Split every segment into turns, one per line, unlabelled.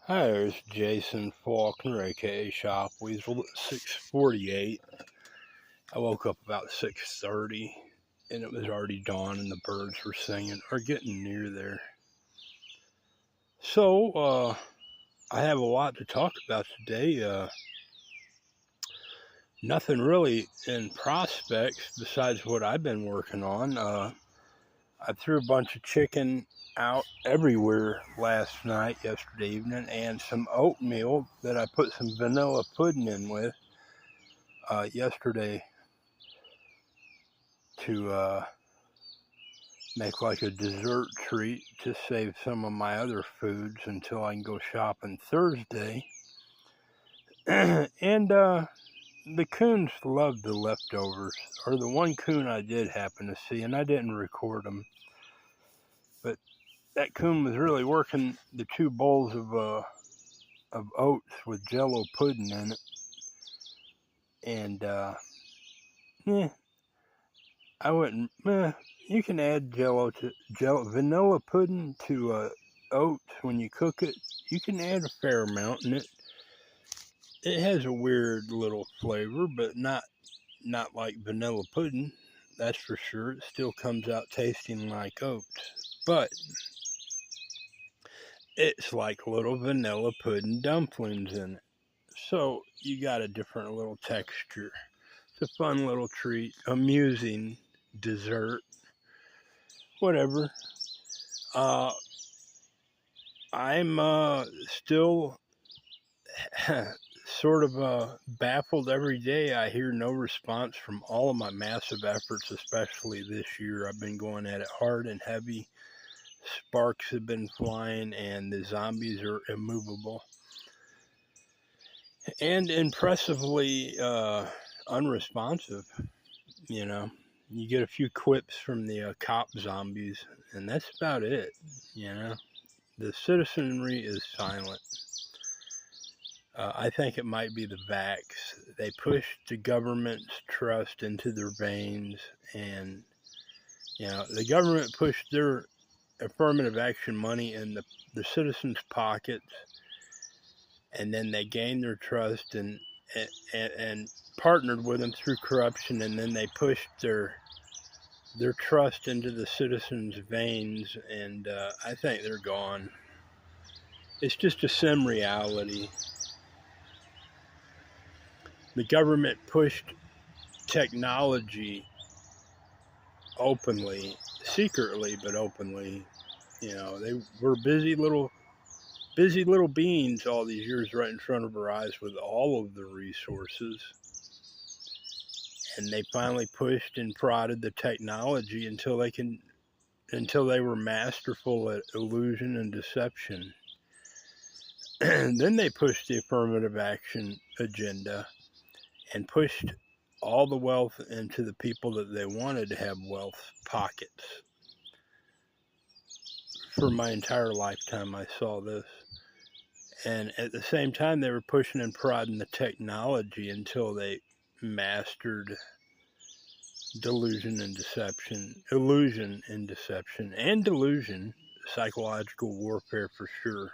Hi, there's Jason Faulkner, aka Shop Weasel at 6:48. I woke up about 6:30, and it was already dawn, and the birds were singing or getting near there. So I have a lot to talk about today. Nothing really in prospects besides what I've been working on. I threw a bunch of chicken out everywhere last night, yesterday evening, and some oatmeal that I put some vanilla pudding in with yesterday to make like a dessert treat to save some of my other foods until I can go shopping Thursday. And the coons love the leftovers, or the one coon I did happen to see, and I didn't record him, but that coon was really working the two bowls of oats with Jello pudding in it, and yeah, I wouldn't. You can add Jello vanilla pudding to oats when you cook it. You can add a fair amount in it. It has a weird little flavor, but not like vanilla pudding. That's for sure. It still comes out tasting like oats, but it's like little vanilla pudding dumplings in it. So you got a different little texture. It's a fun little treat, amusing dessert, whatever. Uh, I'm still sort of baffled every day. I hear no response from all of my massive efforts, especially this year. I've been going at it hard and heavy. Sparks have been flying, and the zombies are immovable and impressively unresponsive. You know, you get a few quips from the cop zombies, and that's about it. You know, the citizenry is silent. I think it might be the vax. They pushed the government's trust into their veins, and the government pushed their affirmative action money in the citizens' pockets, and then they gained their trust and partnered with them through corruption, and then they pushed their trust into the citizens' veins, and I think they're gone. It's just a sim reality. The government pushed technology openly, secretly, but openly. They were busy little beings all these years right in front of our eyes with all of the resources. And they finally pushed and prodded the technology until they were masterful at illusion and deception. And then they pushed the affirmative action agenda and pushed all the wealth into the people that they wanted to have wealth pockets. For my entire lifetime, I saw this. And at the same time, they were pushing and prodding the technology until they mastered illusion and deception, and delusion, psychological warfare for sure.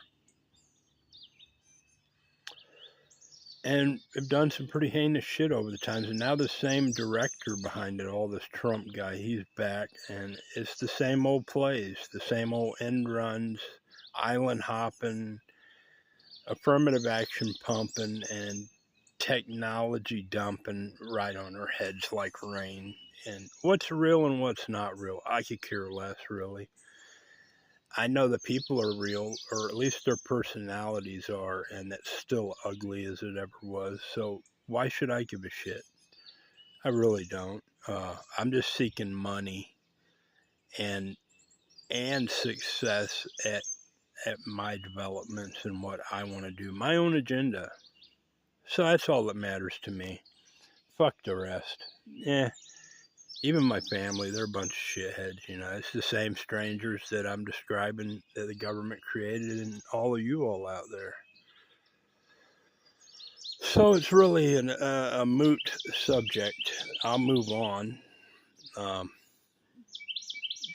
And have done some pretty heinous shit over the times. And now the same director behind it all, this Trump guy, he's back, and it's the same old plays, the same old end runs, island hopping, affirmative action pumping, and technology dumping right on our heads like rain. And what's real and what's not real, I could care less, really. I know the people are real, or at least their personalities are, and that's still ugly as it ever was. So why should I give a shit? I really don't. I'm just seeking money and success at my developments and what I want to do, my own agenda. So that's all that matters to me. Fuck the rest. Even my family, they're a bunch of shitheads, It's the same strangers that I'm describing that the government created and all of you all out there. So it's really a moot subject. I'll move on. Um,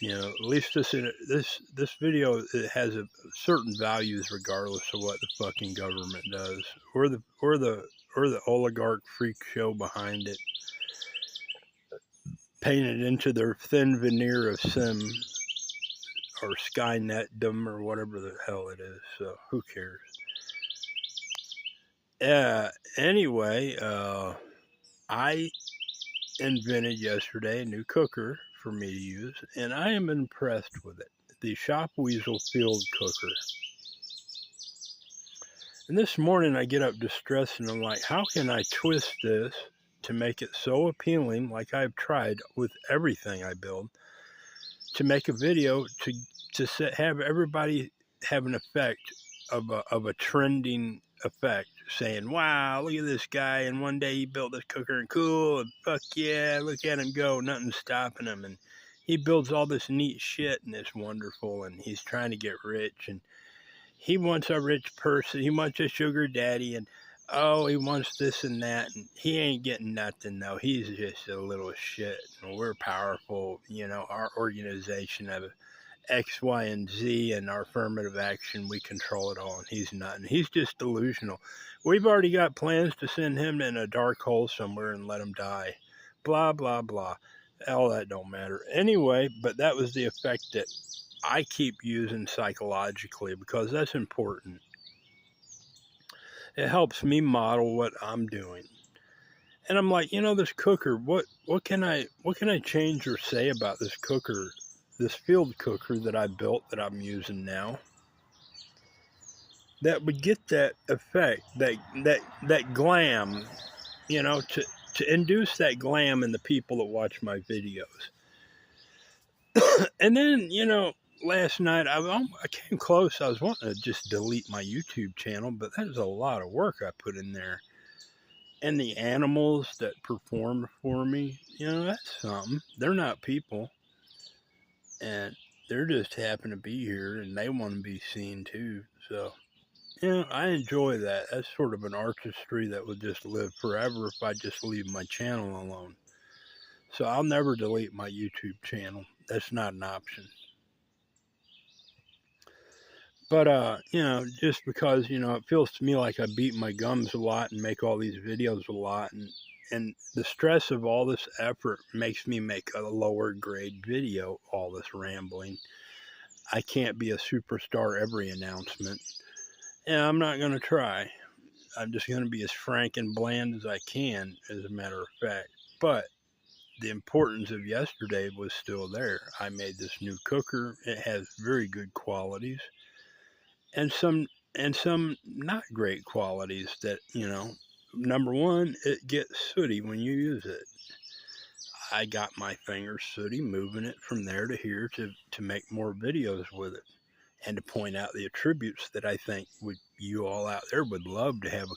You know, at least this video, it has certain values regardless of what the fucking government does, or the oligarch freak show behind it, painted into their thin veneer of sim or Skynetdom or whatever the hell it is. So who cares? Anyway, I invented yesterday a new cooker for me to use, and I am impressed with it. The Shop Weasel Field Cooker. And this morning I get up distressed and I'm like, how can I twist this to make it so appealing, like I've tried with everything I build, to make a video to have everybody have an effect of a trending effect, saying, wow, look at this guy, and one day he built this cooker and cool, and fuck yeah, look at him go, nothing's stopping him, and he builds all this neat shit and it's wonderful, and he's trying to get rich, and he wants a rich person, he wants a sugar daddy, and oh, he wants this and that, and he ain't getting nothing though. He's just a little shit, and we're powerful, you know, our organization of X, Y, and Z, and our affirmative action, we control it all, and he's not, and he's just delusional. We've already got plans to send him in a dark hole somewhere and let him die. Blah, blah, blah. All that don't matter. Anyway, but that was the effect that I keep using psychologically, because that's important. It helps me model what I'm doing. And I'm like, you know, this cooker, what can I change or say about this cooker, this field cooker that I built that I'm using now, that would get that effect, that glam, you know, to induce that glam in the people that watch my videos. And then, you know, last night I came close. I was wanting to just delete my YouTube channel, but that is a lot of work I put in there. And the animals that perform for me, you know, that's something. They're not people, and they're just happen to be here, and they want to be seen too. So, you know, I enjoy that. That's sort of an artistry that would just live forever if I just leave my channel alone. So I'll never delete my YouTube channel. That's not an option. But, you know, just because, you know, it feels to me like I beat my gums a lot and make all these videos a lot, and the stress of all this effort makes me make a lower grade video, all this rambling. I can't be a superstar every announcement, and I'm not going to try. I'm just going to be as frank and bland as I can, as a matter of fact. But the importance of yesterday was still there. I made this new cooker. It has very good qualities, and some not great qualities that, you know, number one, it gets sooty when you use it. I got my fingers sooty moving it from there to here to make more videos with it, and to point out the attributes that I think you all out there would love to have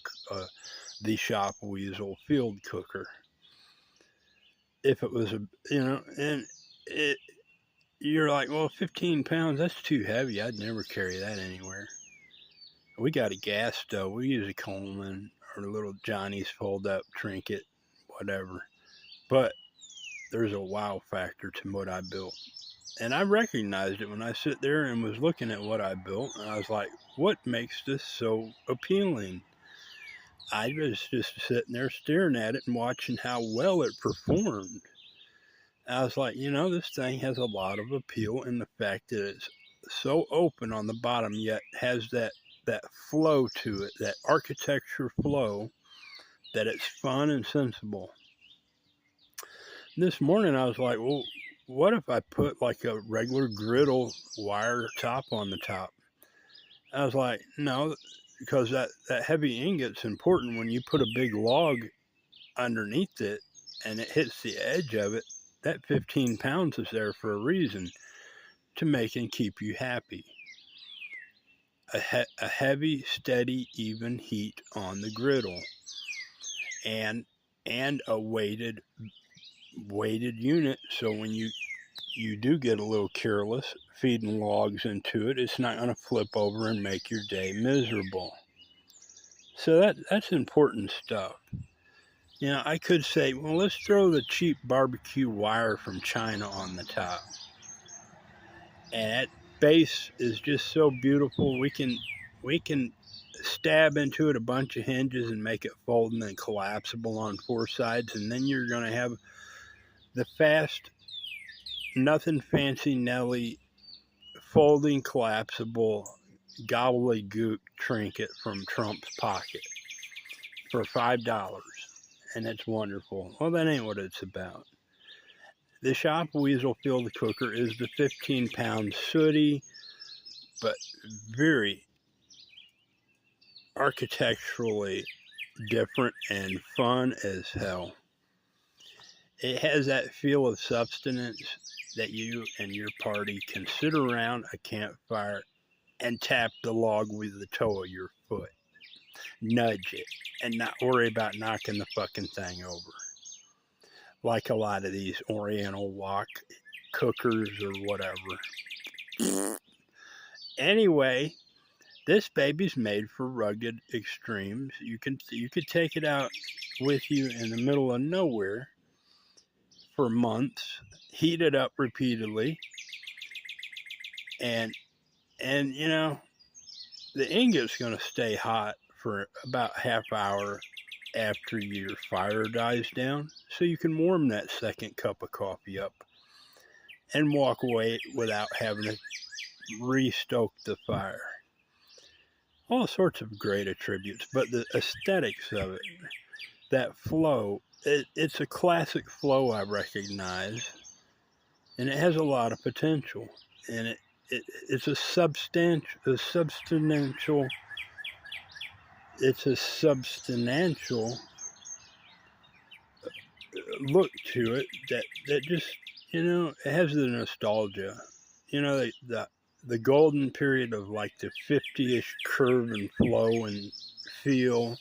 the Shop Weasel Field Cooker. If it was you know, and you're like, well, 15 pounds, that's too heavy. I'd never carry that anywhere. We got a gas stove. We use a Coleman or a little Johnny's fold-up trinket, whatever. But there's a wow factor to what I built. And I recognized it when I sit there and was looking at what I built. And I was like, what makes this so appealing? I was just sitting there staring at it and watching how well it performed. I was like, you know, this thing has a lot of appeal in the fact that it's so open on the bottom, yet has that flow to it, that architecture flow, that it's fun and sensible. This morning I was like, well, what if I put like a regular griddle wire top on the top? I was like, no, because that heavy ingot's important. When you put a big log underneath it and it hits the edge of it, that 15 pounds is there for a reason, to make and keep you happy. A heavy, steady, even heat on the griddle, and a weighted unit, so when you do get a little careless feeding logs into it, it's not going to flip over and make your day miserable. So that's important stuff. You know, I could say, well, let's throw the cheap barbecue wire from China on the top. And that base is just so beautiful. We can stab into it a bunch of hinges and make it folding and collapsible on four sides, and then you're going to have the fast, nothing fancy Nelly folding collapsible gobbledygook trinket from Trump's pocket for $5, and it's wonderful. Well, that ain't what it's about. The Shop Weasel Field Cooker is the 15-pound sooty but very architecturally different and fun as hell. It has that feel of substance that you and your party can sit around a campfire and tap the log with the toe of your foot, nudge it, and not worry about knocking the fucking thing over. Like a lot of these Oriental wok cookers or whatever. Anyway, this baby's made for rugged extremes. You could take it out with you in the middle of nowhere for months, heat it up repeatedly, and you know the ingot's going to stay hot for about half hour after your fire dies down, so you can warm that second cup of coffee up and walk away without having to re-stoke the fire. All sorts of great attributes, but the aesthetics of it, that flow, it's a classic flow I recognize, and it has a lot of potential, and it's a substantial look to it that just, it has the nostalgia. The golden period of like the 50-ish curve and flow and feel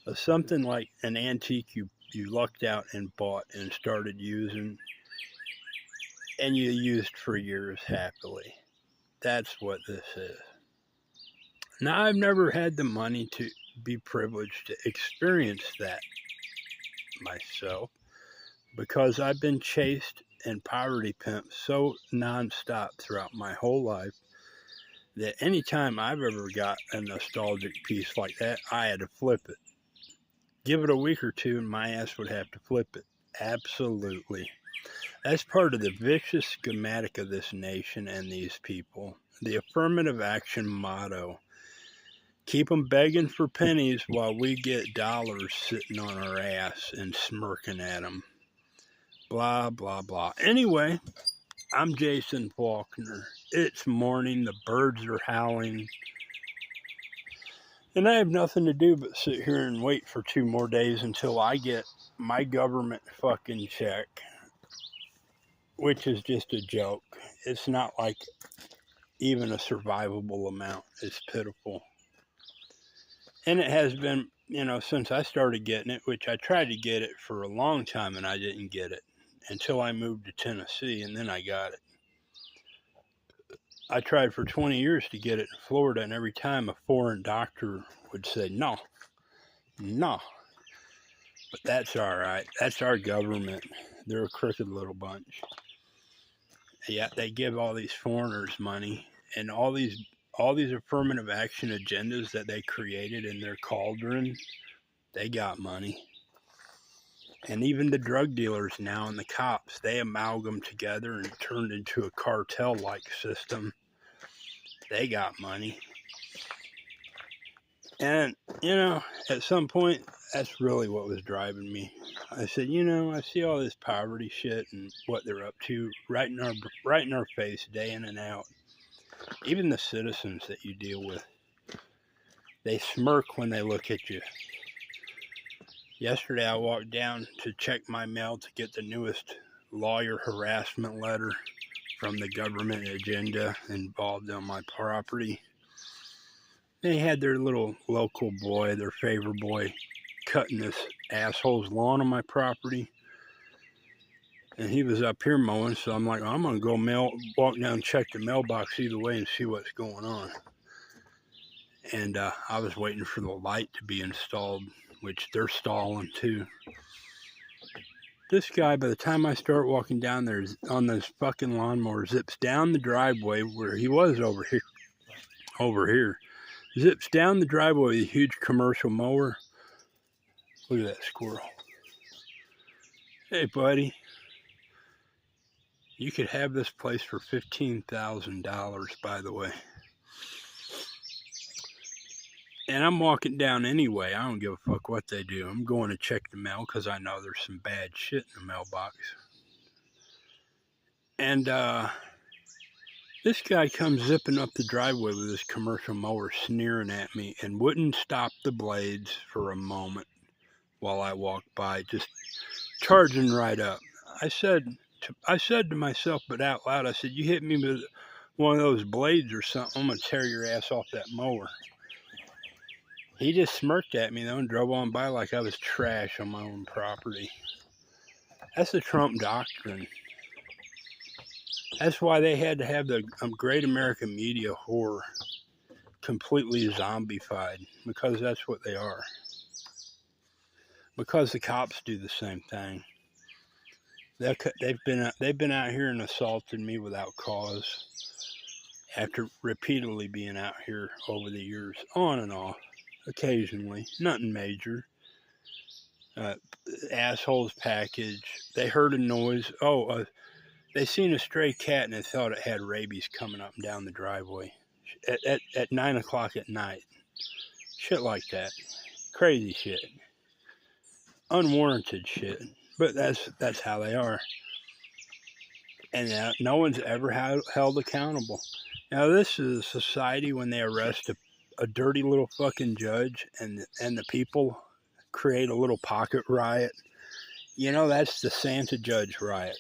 of something like an antique you lucked out and bought and started using, and you used for years happily. That's what this is. Now, I've never had the money to be privileged to experience that myself because I've been chased and poverty pimped so nonstop throughout my whole life that anytime I've ever got a nostalgic piece like that, I had to flip it. Give it a week or two and my ass would have to flip it. Absolutely. That's part of the vicious schematic of this nation and these people. The affirmative action motto. Keep them begging for pennies while we get dollars sitting on our ass and smirking at them. Blah, blah, blah. Anyway, I'm Jason Faulkner. It's morning. The birds are howling. And I have nothing to do but sit here and wait for 2 more days until I get my government fucking check, which is just a joke. It's not like even a survivable amount. It's pitiful. And it has been, since I started getting it, which I tried to get it for a long time and I didn't get it until I moved to Tennessee, and then I got it. I tried for 20 years to get it in Florida, and every time a foreign doctor would say, no. But that's all right. That's our government. They're a crooked little bunch. Yeah, they give all these foreigners money, and all these affirmative action agendas that they created in their cauldron, they got money. And even the drug dealers now and the cops, they amalgam together and turned into a cartel-like system. They got money. And, at some point, that's really what was driving me. I said, I see all this poverty shit and what they're up to right in our face, day in and out. Even the citizens that you deal with, they smirk when they look at you. Yesterday, I walked down to check my mail to get the newest lawyer harassment letter from the government agenda involved on my property. They had their little local boy, their favor boy, cutting this asshole's lawn on my property. And he was up here mowing, so I'm like, I'm going to go walk down and check the mailbox either way and see what's going on. And I was waiting for the light to be installed, which they're stalling too. This guy, by the time I start walking down there on this fucking lawnmower, zips down the driveway where he was over here, zips down the driveway with a huge commercial mower. Look at that squirrel. Hey, buddy. You could have this place for $15,000, by the way. And I'm walking down anyway. I don't give a fuck what they do. I'm going to check the mail because I know there's some bad shit in the mailbox. And this guy comes zipping up the driveway with his commercial mower, sneering at me, and wouldn't stop the blades for a moment while I walked by, just charging right up. I said to myself, but out loud, I said, "You hit me with one of those blades or something, I'm going to tear your ass off that mower." He just smirked at me, though, and drove on by like I was trash on my own property. That's the Trump doctrine. That's why they had to have the great American media whore completely zombified, because that's what they are. Because the cops do the same thing. They've been out here and assaulted me without cause after repeatedly being out here over the years, on and off. Occasionally, nothing major. Assholes package. They heard a noise. They seen a stray cat and they thought it had rabies coming up and down the driveway at 9 o'clock at night. Shit like that. Crazy shit. Unwarranted shit. But that's how they are. And no one's ever held accountable. Now, this is a society when they arrest a dirty little fucking judge and the people create a little pocket riot. You know, that's the Santa Judge riot.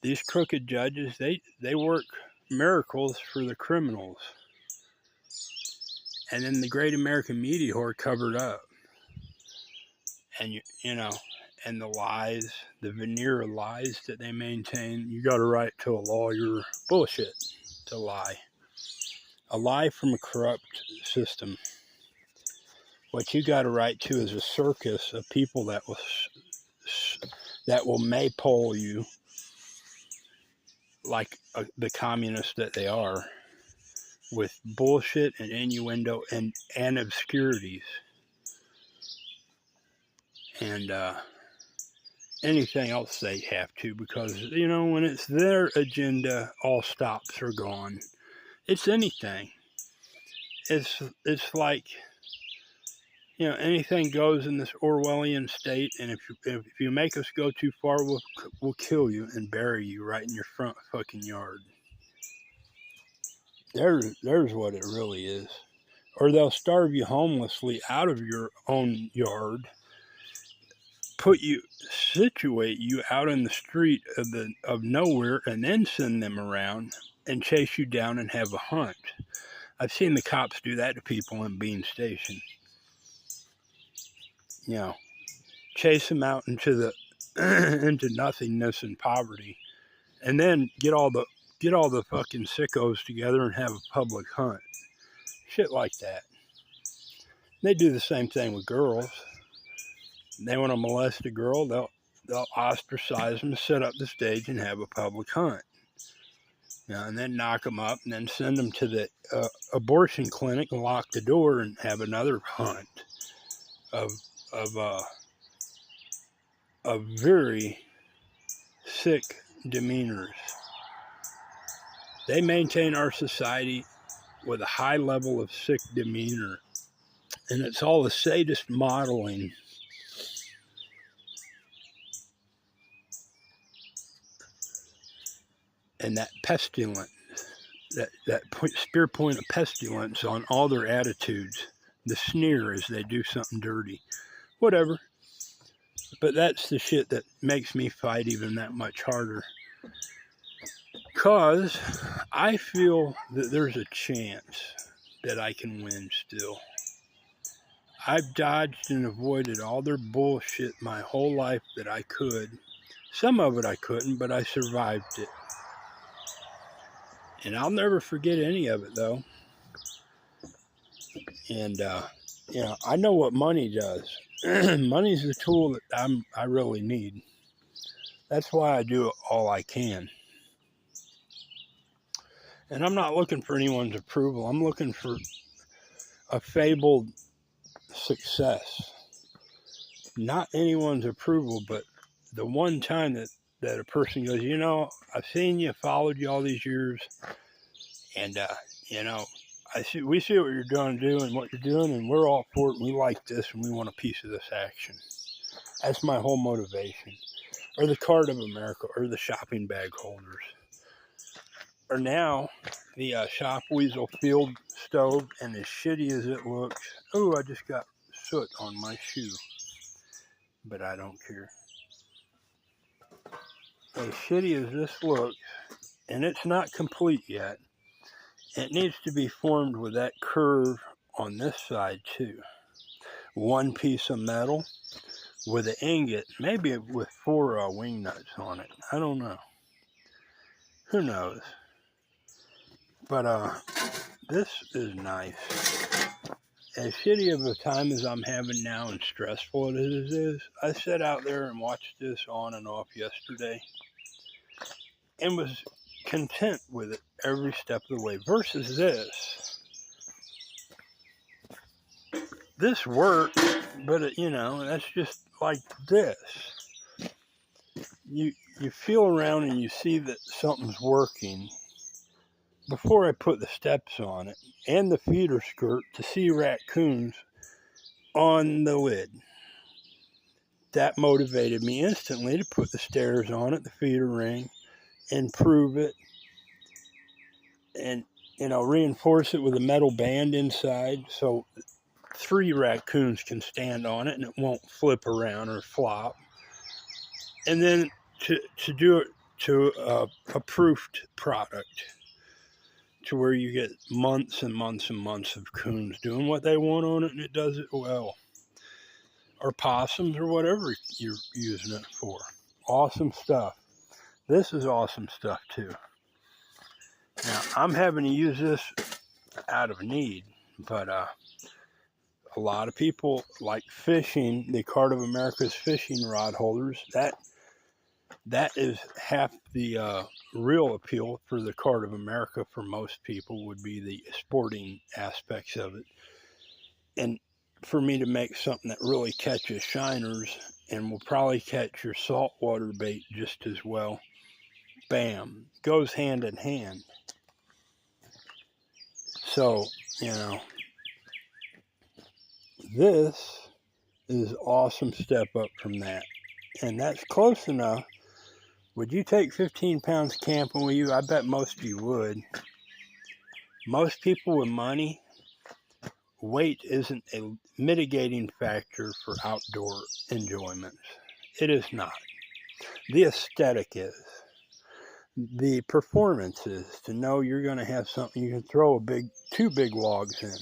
These crooked judges, they work miracles for the criminals. And then the great American media whore covered up. And, you know, and the lies, the veneer of lies that they maintain. You got a right to a lawyer. Bullshit. It's a lie. A lie from a corrupt system. What you got a right to is a circus of people that will maypole you like the communists that they are, with bullshit and innuendo and obscurities. And anything else they have to, because, you know, when it's their agenda, all stops are gone. It's anything. It's like, you know, anything goes in this Orwellian state, and if you make us go too far, we'll kill you and bury you right in your front fucking yard. There's what it really is. Or they'll starve you homelessly out of your own yard, situate you out in the street of nowhere, and then send them around and chase you down and have a hunt. I've seen the cops do that to people in Bean Station. You know, chase them out into into nothingness and poverty, and then get all the fucking sickos together and have a public hunt. Shit like that. They do the same thing with girls. They want to molest a girl, they'll ostracize them, set up the stage, and have a public hunt. And then knock them up, and then send them to the abortion clinic and lock the door and have another hunt of very sick demeanors. They maintain our society with a high level of sick demeanor, and it's all a sadist modeling. And that pestilence, that spear point of pestilence on all their attitudes, the sneer as they do something dirty, whatever. But that's the shit that makes me fight even that much harder. Because I feel that there's a chance that I can win still. I've dodged and avoided all their bullshit my whole life that I could. Some of it I couldn't, but I survived it. And I'll never forget any of it, though. And, you know, I know what money does. money's the tool that I really need. That's why I do all I can. And I'm not looking for anyone's approval. I'm looking for a fabled success. Not anyone's approval, but the one time that a person goes, you know, I've seen you, followed you all these years, and you know, we see what you're doing and what you're doing, and we're all for it. And we like this, and we want a piece of this action. That's my whole motivation. Or the Card of America, or the shopping bag holders, or now the Shop Weasel Field Stove. And as shitty as it looks, oh, I just got soot on my shoe, but I don't care. As shitty as this looks, and it's not complete yet, it needs to be formed with that curve on this side too. One piece of metal with an ingot, maybe with 4 wing nuts on it. I don't know. Who knows? But this is nice. As shitty of a time as I'm having now and stressful as it is, I sat out there and watched this on and off yesterday and was content with it every step of the way. Versus this works, but that's just like this. You feel around and you see that something's working before I put the steps on it and the feeder skirt to see raccoons on the lid. That motivated me instantly to put the stairs on it, the feeder ring, and prove it, and reinforce it with a metal band inside so 3 raccoons can stand on it and it won't flip around or flop. And then to do it to a proofed product, to where you get months and months and months of coons doing what they want on it, and it does it well. Or possums, or whatever you're using it for. Awesome stuff. This is awesome stuff too. Now, I'm having to use this out of need, but a lot of people like fishing, the Card of America's fishing rod holders. That is half the real appeal for the Card of America for most people, would be the sporting aspects of it. And for me to make something that really catches shiners and will probably catch your saltwater bait just as well, bam, goes hand in hand. So, this is awesome step up from that. And that's close enough. Would you take 15 pounds camping with you? I bet most of you would. Most people with money, weight isn't a mitigating factor for outdoor enjoyments. It is not. The aesthetic is. The performance is to know you're going to have something you can throw 2 big logs in.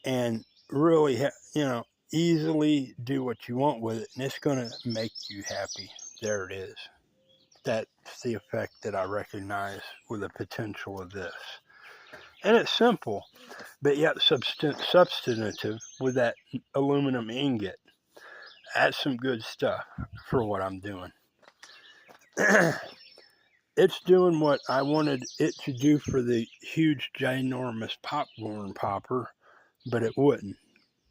And really, easily do what you want with it, and it's going to make you happy. There it is. That's the effect that I recognize with the potential of this. And it's simple, but yet substantive with that aluminum ingot. That's some good stuff for what I'm doing. It's doing what I wanted it to do for the huge, ginormous popcorn popper, but it wouldn't.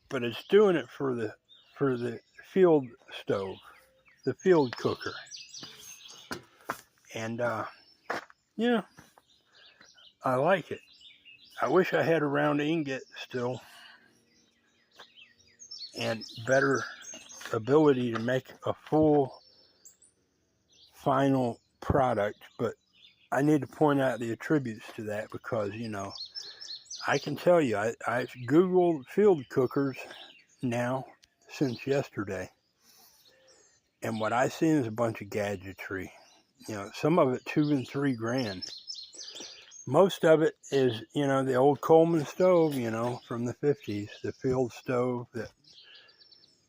But it's doing it for the field stove, the field cooker. And I like it. I wish I had a round ingot still and better ability to make a full final product, but I need to point out the attributes to that because I can tell you, I've Googled field cookers now since yesterday, and what I see is a bunch of gadgetry. Some of it $2,000 and $3,000. Most of it is, the old Coleman stove, from the 50s, the field stove that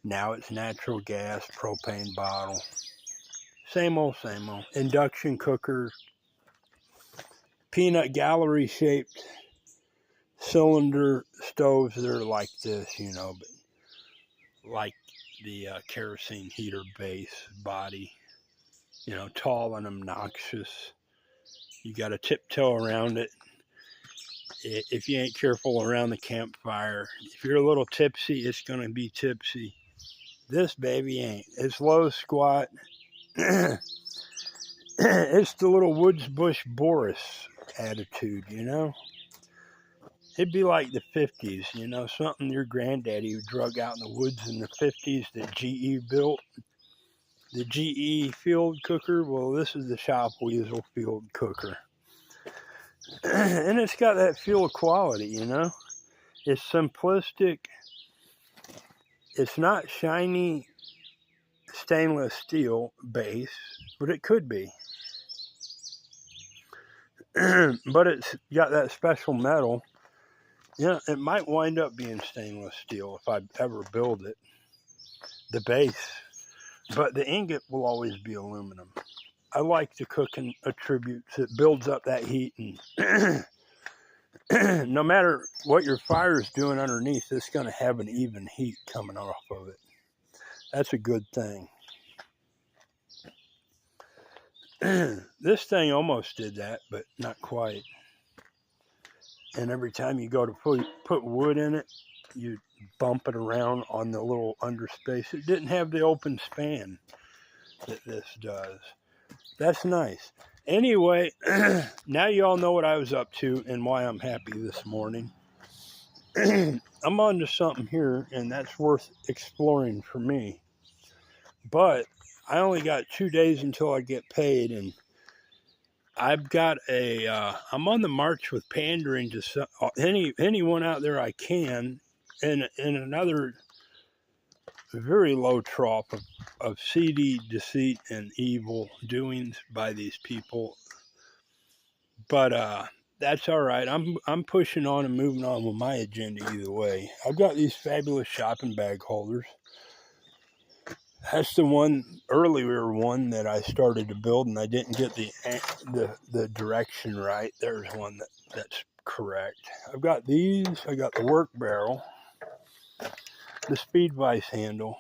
now it's natural gas, propane bottle. Same old, same old. Induction cookers, peanut gallery shaped cylinder stoves that are like this, but like the kerosene heater base body, you know, tall and obnoxious. You got to tiptoe around it. If you ain't careful around the campfire, if you're a little tipsy, it's going to be tipsy. This baby ain't. It's low, squat. It's the little woods bush Boris attitude, you know? It'd be like the 50s, you know, something your granddaddy drug out in the woods in the 50s that GE built. The GE field cooker, well, this is the Shop Weasel field cooker. And it's got that feel of quality, you know? It's simplistic. It's not shiny stainless steel base, but it could be. But it's got that special metal. Yeah, it might wind up being stainless steel if I ever build it, the base. But the ingot will always be aluminum. I like the cooking attributes. It builds up that heat, and no matter what your fire is doing underneath, it's going to have an even heat coming off of it. That's a good thing. This thing almost did that, but not quite. And every time you go to put wood in it, you bump it around on the little underspace. It didn't have the open span that this does. That's nice. Anyway, now you all know what I was up to and why I'm happy this morning. I'm on to something here, and that's worth exploring for me. But I only got 2 days until I get paid, and I've got I'm on the march with pandering to anyone out there I can, and another very low trough of seedy deceit and evil doings by these people. But that's all right. I'm pushing on and moving on with my agenda either way. I've got these fabulous shopping bag holders. That's the earlier one that I started to build, and I didn't get the direction right. There's one that's correct. I've got these. I got the work barrel, the speed vice handle,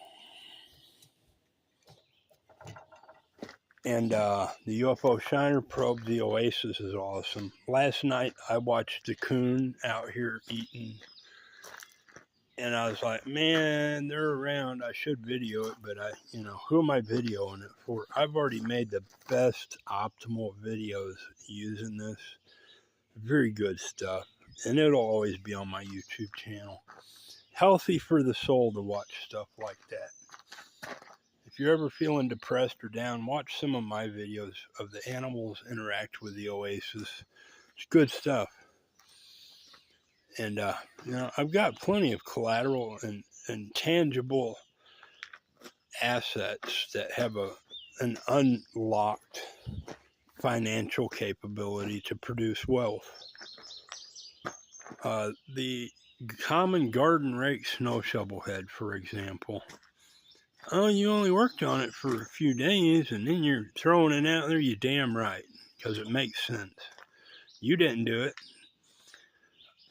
and the UFO Shiner probe. The Oasis is awesome. Last night I watched the coon out here eating, and I was like, man, they're around. I should video it, but who am I videoing it for? I've already made the best optimal videos using this. Very good stuff. And it'll always be on my YouTube channel. Healthy for the soul to watch stuff like that. If you're ever feeling depressed or down, watch some of my videos of the animals interact with the Oasis. It's good stuff. And, I've got plenty of collateral and tangible assets that have an unlocked financial capability to produce wealth. The common garden rake snow shovel head, for example. Oh, you only worked on it for a few days and then you're throwing it out there? You damn right, because it makes sense. You didn't do it.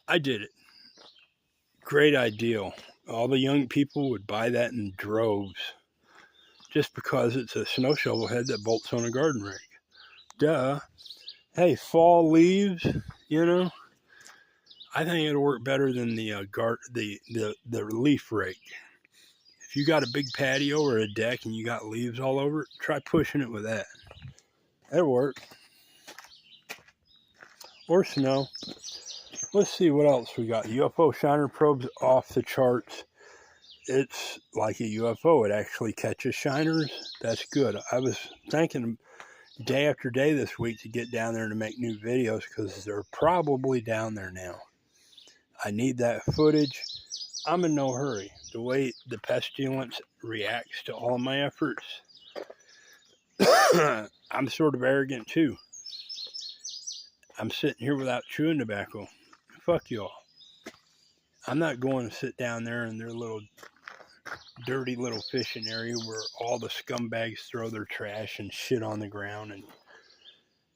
I did it. Great ideal. All the young people would buy that in droves just because it's a snow shovel head that bolts on a garden rake. Duh. Hey, fall leaves, I think it'll work better than the leaf rake. If you got a big patio or a deck and you got leaves all over it, try pushing it with that. That'll work. Or snow. Let's see what else we got. UFO Shiner probe's off the charts. It's like a UFO. It actually catches shiners. That's good. I was thinking day after day this week to get down there to make new videos because they're probably down there now. I need that footage. I'm in no hurry. The way the pestilence reacts to all my efforts, I'm sort of arrogant too. I'm sitting here without chewing tobacco. Fuck y'all. I'm not going to sit down there in their little dirty little fishing area where all the scumbags throw their trash and shit on the ground and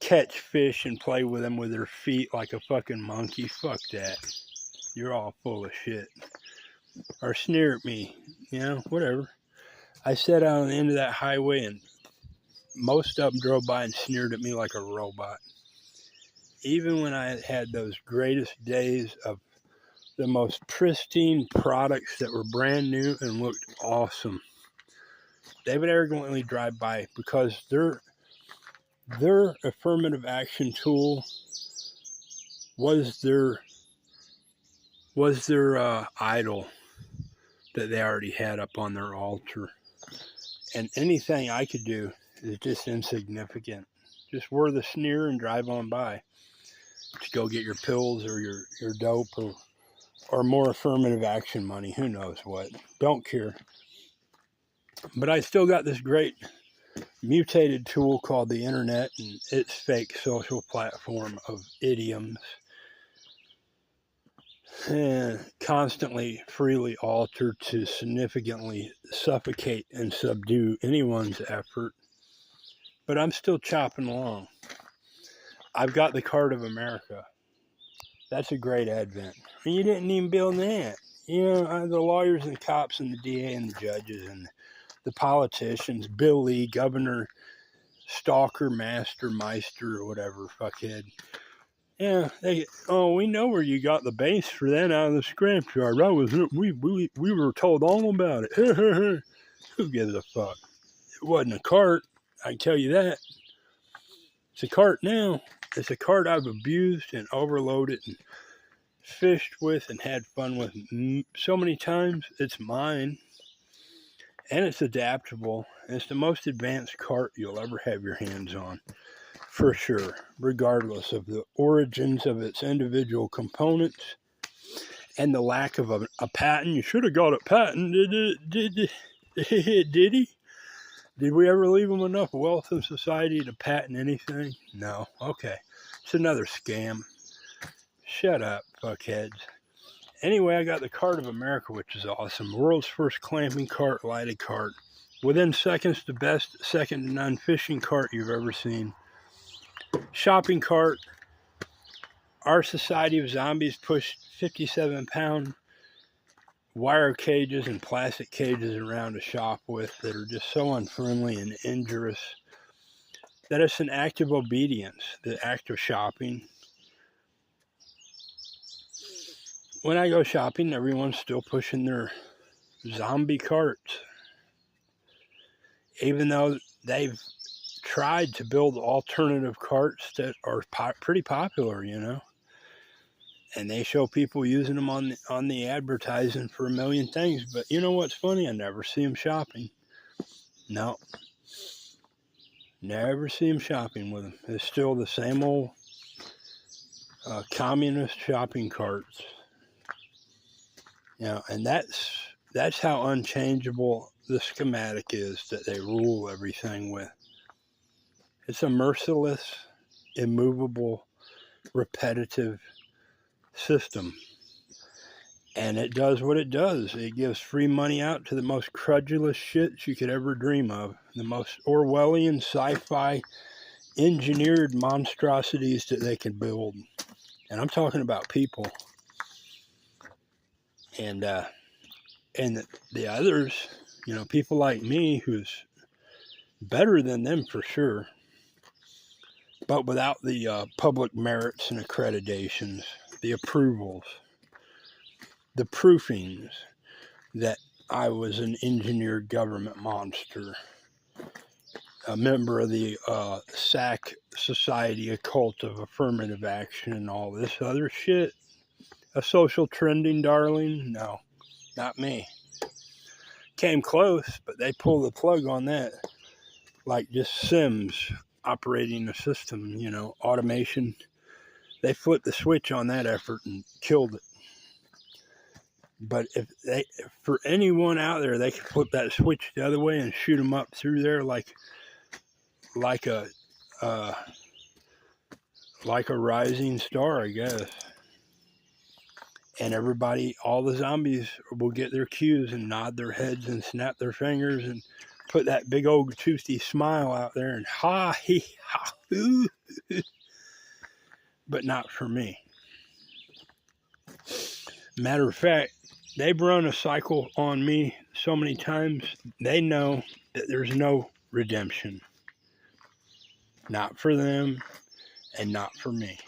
catch fish and play with them with their feet like a fucking monkey. Fuck that. You're all full of shit. or sneer at me, whatever. I sat out on the end of that highway and most of them drove by and sneered at me like a robot. Even when I had those greatest days of the most pristine products that were brand new and looked awesome, they would arrogantly drive by because their affirmative action tool was their idol that they already had up on their altar. And anything I could do is just insignificant. Just wear the sneer and drive on by to go get your pills or your dope or more affirmative action money. Who knows what. Don't care. But I still got this great mutated tool called the internet and its fake social platform of idioms. And constantly freely altered to significantly suffocate and subdue anyone's effort. But I'm still chopping along. I've got the card of America. That's a great advent. And you didn't even build that. The lawyers and cops and the DA and the judges and the politicians, Bill Lee, Governor Stalker, Master, Meister, or whatever, fuckhead. Yeah, we know where you got the base for that out of the scrapyard. That was it. We were told all about it. Who gives a fuck? It wasn't a cart, I can tell you that. It's a cart now. It's a cart I've abused and overloaded and fished with and had fun with so many times. It's mine. And it's adaptable. And it's the most advanced cart you'll ever have your hands on. For sure, regardless of the origins of its individual components and the lack of a patent. You should have got it patented. Did he? Did we ever leave him enough wealth in society to patent anything? No. Okay. It's another scam. Shut up, fuckheads. Anyway, I got the cart of America, which is awesome. World's first clamping cart, lighted cart. Within seconds, the best second to none fishing cart you've ever seen. Shopping cart. Our society of zombies pushed 57-pound wire cages and plastic cages around to shop with that are just so unfriendly and injurious that it's an act of obedience, the act of shopping. When I go shopping, everyone's still pushing their zombie carts. Even though they've tried to build alternative carts that are pretty popular, and they show people using them on the advertising for a million things. But you know what's funny? I never see them shopping. No, never see them shopping with them. It's still the same old communist shopping carts. And that's how unchangeable the schematic is that they rule everything with. It's a merciless, immovable, repetitive system. And it does what it does. It gives free money out to the most credulous shits you could ever dream of. The most Orwellian sci-fi engineered monstrosities that they can build. And I'm talking about people. And the others, people like me who's better than them for sure, but without the public merits and accreditations, the approvals, the proofings that I was an engineered government monster, a member of the SAC Society, a cult of affirmative action and all this other shit, a social trending darling. No, not me. Came close, but they pulled the plug on that. Like just Sims operating the system, automation. They flipped the switch on that effort and killed it. But if for anyone out there, they could flip that switch the other way and shoot them up through there like a rising star, I guess. And everybody, all the zombies will get their cues and nod their heads and snap their fingers and put that big old toothy smile out there and ha, he, ha, hoo. But not for me. Matter of fact, they've run a cycle on me so many times, they know that there's no redemption. Not for them and not for me.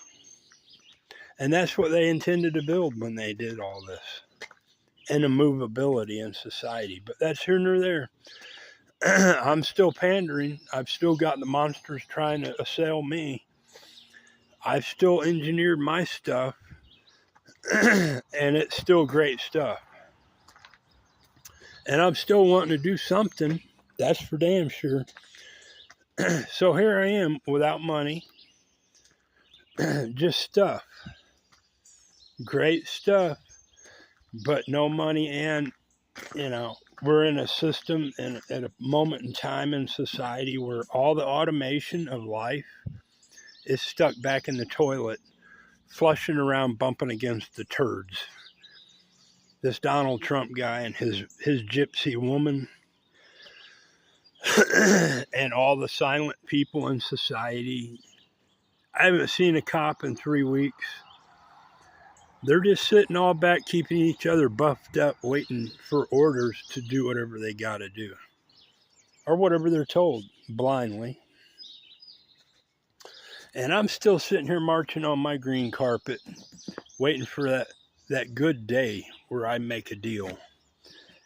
And that's what they intended to build when they did all this. And a movability in society. But that's here nor there. I'm still pandering. I've still got the monsters trying to assail me. I've still engineered my stuff. And it's still great stuff. And I'm still wanting to do something. That's for damn sure. So here I am without money. Just stuff. Great stuff. But no money. And, we're in a system and at a moment in time in society where all the automation of life is stuck back in the toilet, flushing around, bumping against the turds. This Donald Trump guy and his gypsy woman and all the silent people in society. I haven't seen a cop in 3 weeks. They're just sitting all back, keeping each other buffed up, waiting for orders to do whatever they got to do. Or whatever they're told, blindly. And I'm still sitting here marching on my green carpet, waiting for that good day where I make a deal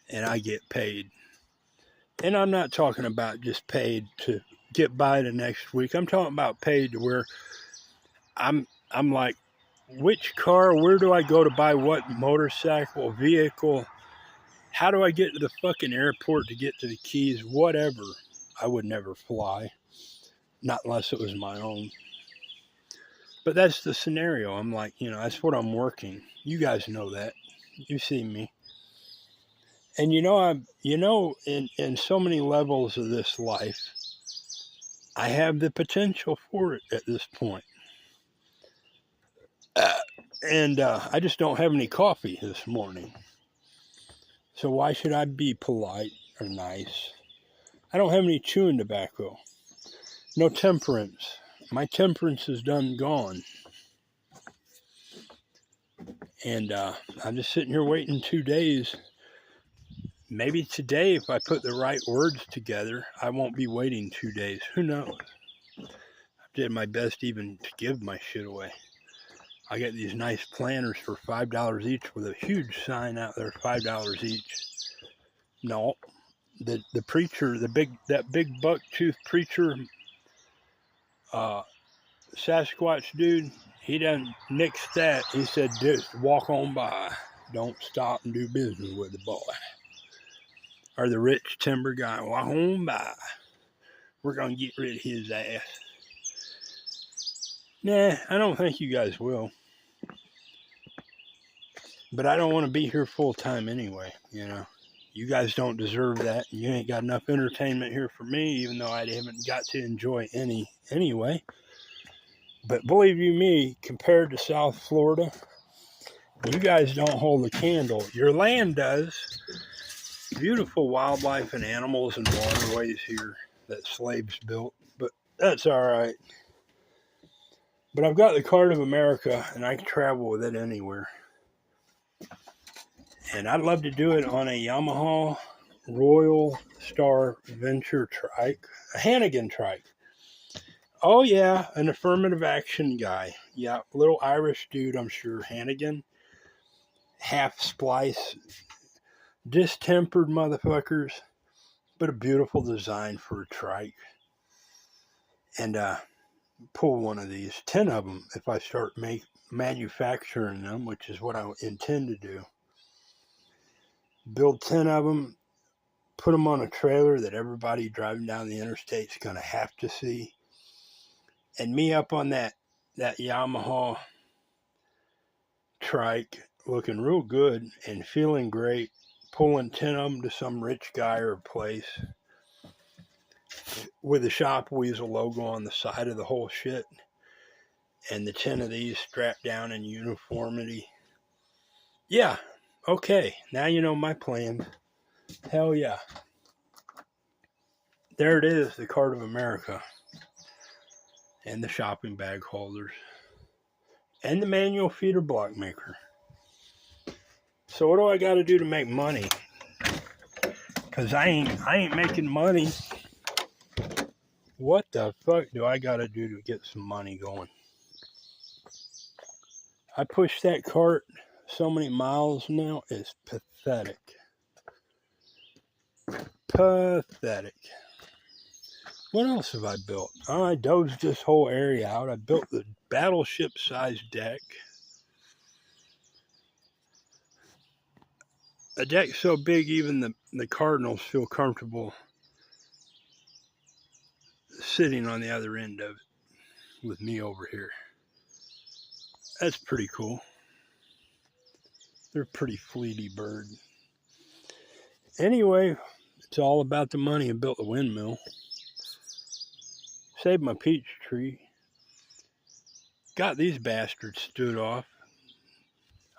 and I get paid. And I'm not talking about just paid to get by the next week. I'm talking about paid to where I'm like, which car, where do I go to buy what motorcycle, vehicle? How do I get to the fucking airport to get to the Keys? Whatever. I would never fly. Not unless it was my own. But that's the scenario. I'm like, that's what I'm working. You guys know that. You see me. And in so many levels of this life, I have the potential for it at this point. And I just don't have any coffee this morning. So why should I be polite or nice? I don't have any chewing tobacco. No temperance. My temperance is gone. And I'm just sitting here waiting 2 days. Maybe today, if I put the right words together, I won't be waiting 2 days. Who knows? I did my best even to give my shit away. I get these nice planners for $5 each with a huge sign out there, $5 each. No, the preacher, that big buck-toothed preacher, Sasquatch dude, he done nixed that. He said, just walk on by. Don't stop and do business with the boy. Or the rich timber guy, walk on by. We're going to get rid of his ass. Nah, I don't think you guys will. But I don't want to be here full time anyway, You guys don't deserve that. You ain't got enough entertainment here for me, even though I haven't got to enjoy any anyway. But believe you me, compared to South Florida, you guys don't hold a candle. Your land does. Beautiful wildlife and animals and waterways here that slaves built, but that's all right. But I've got the card of America, and I can travel with it anywhere. And I'd love to do it on a Yamaha Royal Star Venture trike, a Hannigan trike. Oh, yeah, an affirmative action guy. Yeah, little Irish dude, I'm sure. Hannigan. Half splice. Distempered motherfuckers. But a beautiful design for a trike. And pull one of these. 10 of them if I start manufacturing them, which is what I intend to do. Build 10 of them. Put them on a trailer that everybody driving down the interstate is going to have to see. And me up on that Yamaha trike, looking real good and feeling great, pulling 10 of them to some rich guy or place with the Shop Weasel logo on the side of the whole shit, and the 10 of these strapped down in uniformity. Yeah, okay, now you know my plan. Hell yeah. There it is, the card of America. And the shopping bag holders. And the manual feeder block maker. So what do I got to do to make money? Because I ain't making money. What the fuck do I got to do to get some money going? I pushed that cart so many miles now, it's pathetic. Pathetic. What else have I built? Oh, I dozed this whole area out. I built the battleship-sized deck. A deck so big even the Cardinals feel comfortable sitting on the other end of it with me over here. That's pretty cool. They're a pretty fleety bird. Anyway, it's all about the money. I built a windmill. Saved my peach tree. Got these bastards stood off.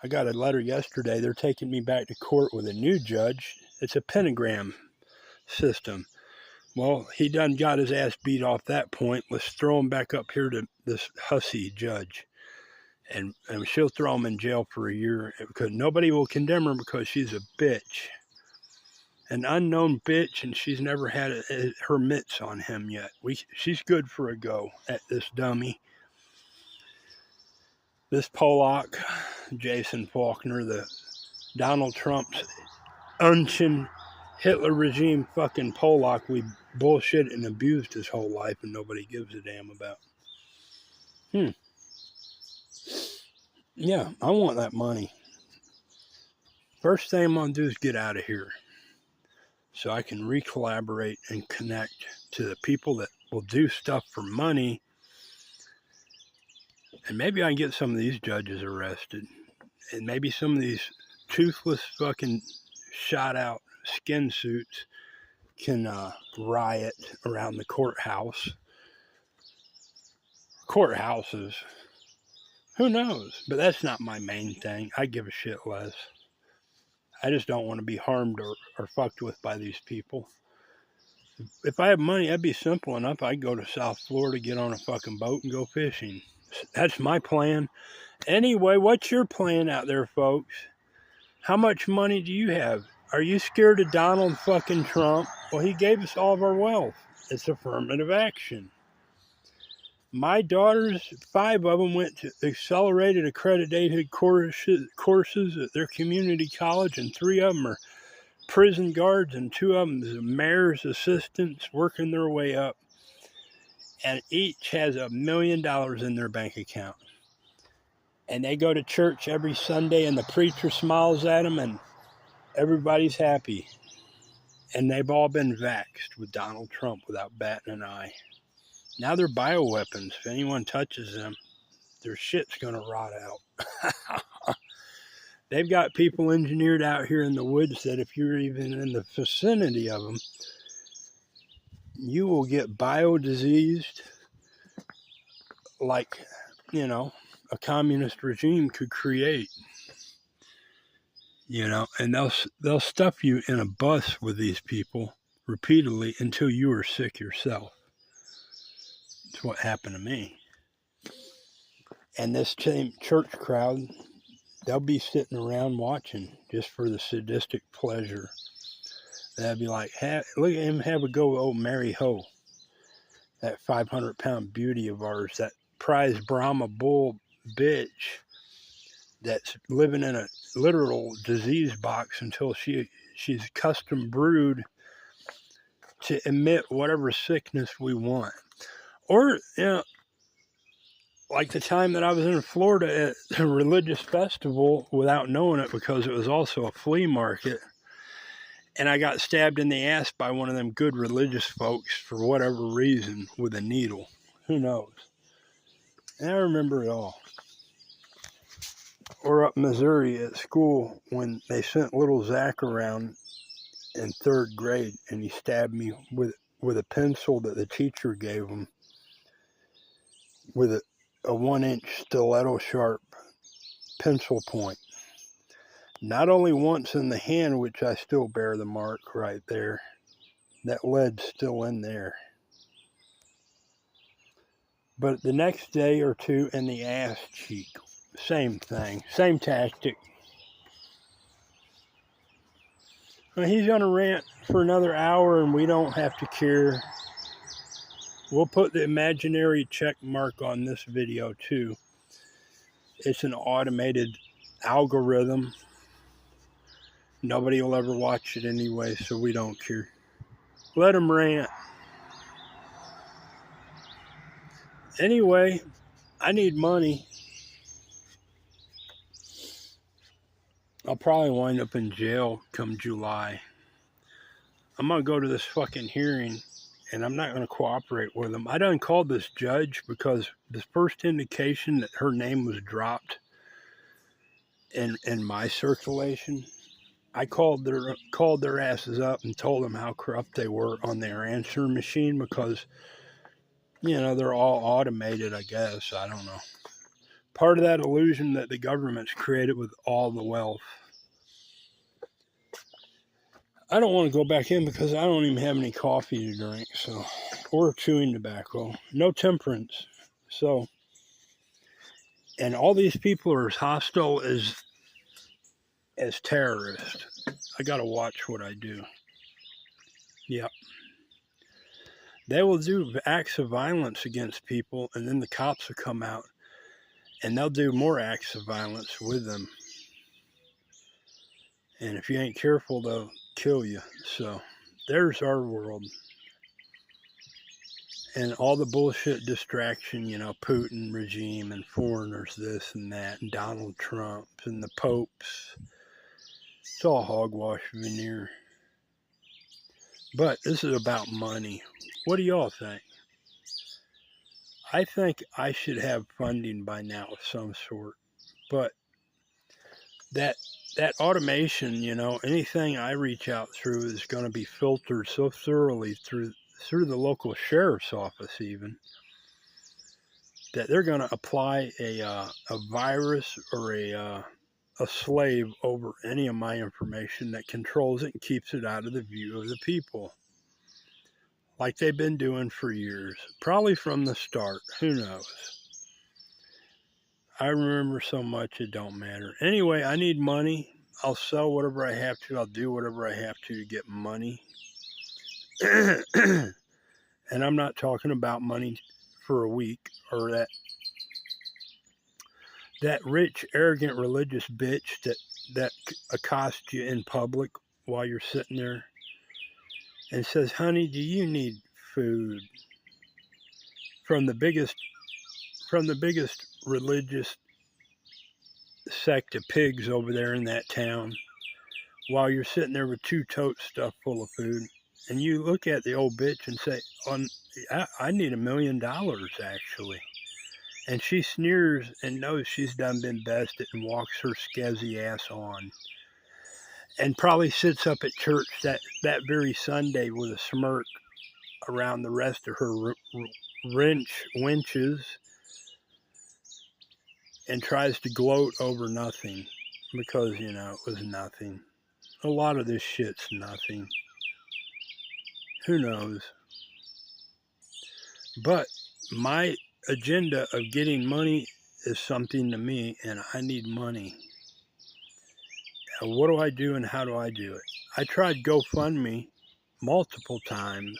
I got a letter yesterday. They're taking me back to court with a new judge. It's a pentagram system. Well, he done got his ass beat off that point. Let's throw him back up here to this hussy judge. And she'll throw him in jail for a year because nobody will condemn her because she's a bitch. An unknown bitch, and she's never had her mitts on him yet. She's good for a go at this dummy. This Pollock, Jason Faulkner, the Donald Trump's Unchen Hitler regime fucking Pollock we bullshit and abused his whole life and nobody gives a damn about. Yeah, I want that money. First thing I'm going to do is get out of here so I can re-collaborate and connect to the people that will do stuff for money. And maybe I can get some of these judges arrested. And maybe some of these toothless fucking shot out skin suits can riot around the courthouse. Courthouses. Who knows? But that's not my main thing. I give a shit less. I just don't want to be harmed or fucked with by these people. If I had money, that'd be simple enough. I'd go to South Florida, get on a fucking boat, and go fishing. That's my plan. Anyway, what's your plan out there, folks? How much money do you have? Are you scared of Donald fucking Trump? Well, he gave us all of our wealth. It's affirmative action. My daughters, 5 of them went to accelerated accredited courses at their community college, and 3 of them are prison guards, and 2 of them are mayor's assistants working their way up. And each has $1 million in their bank account. And they go to church every Sunday, and the preacher smiles at them, and everybody's happy. And they've all been vaxxed with Donald Trump without batting an eye. Now they're bioweapons. If anyone touches them, their shit's going to rot out. They've got people engineered out here in the woods that if you're even in the vicinity of them, you will get bio-diseased like, a communist regime could create. And they'll stuff you in a bus with these people repeatedly until you are sick yourself. That's what happened to me. And this same church crowd, they'll be sitting around watching just for the sadistic pleasure. They'll be like, look at him have a go with old Mary Ho, that 500-pound beauty of ours, that prize Brahma bull bitch that's living in a literal disease box until she's custom brewed to emit whatever sickness we want. Or, like the time that I was in Florida at a religious festival without knowing it because it was also a flea market. And I got stabbed in the ass by one of them good religious folks for whatever reason with a needle. Who knows? And I remember it all. Or up in Missouri at school when they sent little Zach around in 3rd grade and he stabbed me with a pencil that the teacher gave him with a 1-inch stiletto sharp pencil point. Not only once in the hand, which I still bear the mark right there. That lead's still in there. But the next day or 2 in the ass cheek. Same thing. Same tactic. Well, he's going to rant for another hour and we don't have to care. We'll put the imaginary check mark on this video too. It's an automated algorithm. Nobody will ever watch it anyway, so we don't care. Let him rant. Anyway, I need money. I'll probably wind up in jail come July. I'm going to go to this fucking hearing, and I'm not going to cooperate with them. I done called this judge because this first indication that her name was dropped in my circulation, I called their asses up and told them how corrupt they were on their answering machine because, you know, they're all automated, I guess. I don't know. Part of that illusion that the government's created with all the wealth. I don't want to go back in because I don't even have any coffee to drink, so, or chewing tobacco. No temperance. So, and all these people are as hostile as terrorists. I got to watch what I do. Yep. They will do acts of violence against people, and then the cops will come out, and they'll do more acts of violence with them. And if you ain't careful, they'll kill you. So there's our world. And all the bullshit distraction, you know, Putin regime and foreigners, this and that, and Donald Trump and the popes. It's all hogwash veneer. But this is about money. What do y'all think? I think I should have funding by now of some sort. But that automation, you know, anything I reach out through is going to be filtered so thoroughly through the local sheriff's office even, that they're going to apply a virus or a slave over any of my information that controls it and keeps it out of the view of the people. Like they've been doing for years. Probably from the start. Who knows? I remember so much it don't matter. Anyway, I need money. I'll sell whatever I have to. I'll do whatever I have to get money. And I'm not talking about money for a week or that rich, arrogant, religious bitch that accosts you in public while you're sitting there and says, honey, do you need food? From the biggest religious sect of pigs over there in that town, while you're sitting there with 2 totes stuffed full of food, and you look at the old bitch and say, I need $1 million actually. And she sneers and knows she's done been bested and walks her scuzzy ass on. And probably sits up at church that very Sunday with a smirk around the rest of her wenches and tries to gloat over nothing because, you know, it was nothing. A lot of this shit's nothing. Who knows? But my agenda of getting money is something to me, and I need money. Now, what do I do and how do I do it? I tried GoFundMe multiple times.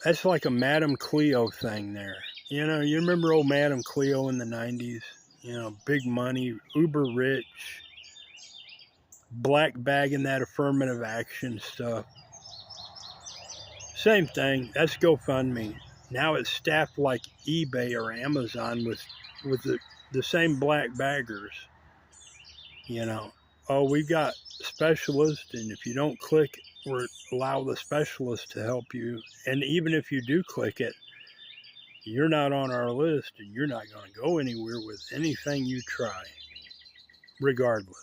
That's like a Madame Cleo thing there. You know, you remember old Madame Cleo in the 90s? You know, big money, uber rich, black bagging that affirmative action stuff. Same thing. That's GoFundMe. Now it's staffed like eBay or Amazon with the same black baggers. You know, oh, we've got specialists, and if you don't click or allow the specialist to help you, and even if you do click it, you're not on our list, and you're not going to go anywhere with anything you try, regardless.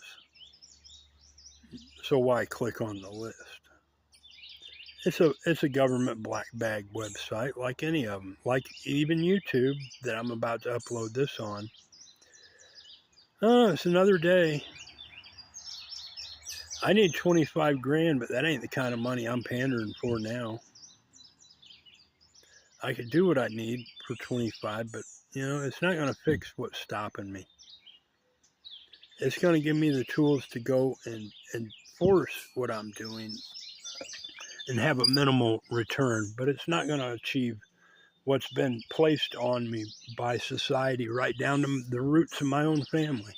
So why click on the list? It's a government black bag website, like any of them, like even YouTube that I'm about to upload this on. Oh, it's another day. I need 25 grand, but that ain't the kind of money I'm pandering for now. I could do what I need for 25, but you know, it's not going to fix what's stopping me. It's going to give me the tools to go and enforce what I'm doing and have a minimal return, but it's not going to achieve what's been placed on me by society, right down to the roots of my own family.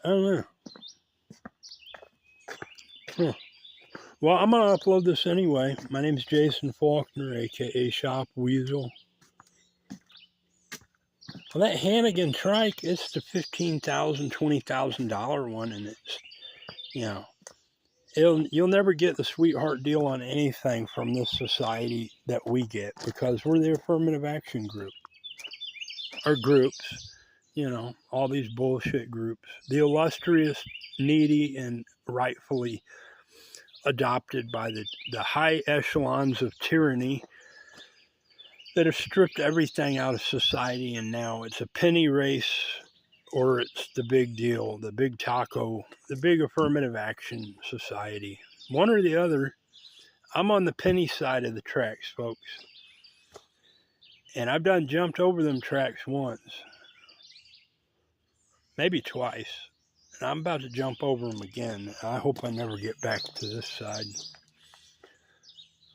I don't know. Huh. Well, I'm going to upload this anyway. My name's Jason Faulkner, aka Shop Weasel. Well, that Hannigan trike, it's the $15,000, $20,000 one, and it's, you know, you'll never get the sweetheart deal on anything from this society that we get, because we're the affirmative action group, or groups, you know, all these bullshit groups, the illustrious, needy, and rightfully adopted by the high echelons of tyranny that have stripped everything out of society, and now it's a penny race, or it's the big deal, the big taco, the big affirmative action society. One or the other. I'm on the penny side of the tracks, folks. And I've done jumped over them tracks once, maybe twice. And I'm about to jump over them again. I hope I never get back to this side.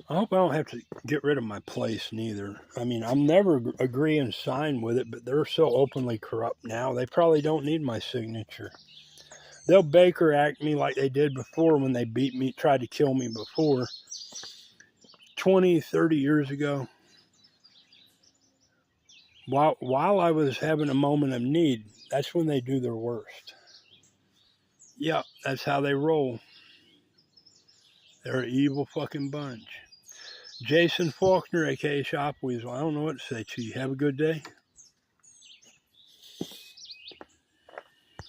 I hope I don't have to get rid of my place neither. I mean, I'm never agree and sign with it, but they're so openly corrupt now, they probably don't need my signature. They'll Baker Act me like they did before when they beat me, tried to kill me before, 20, 30 years ago. While I was having a moment of need, that's when they do their worst. Yeah, that's how they roll. They're an evil fucking bunch. Jason Faulkner, aka Shop Weasel. I don't know what to say to you. Have a good day.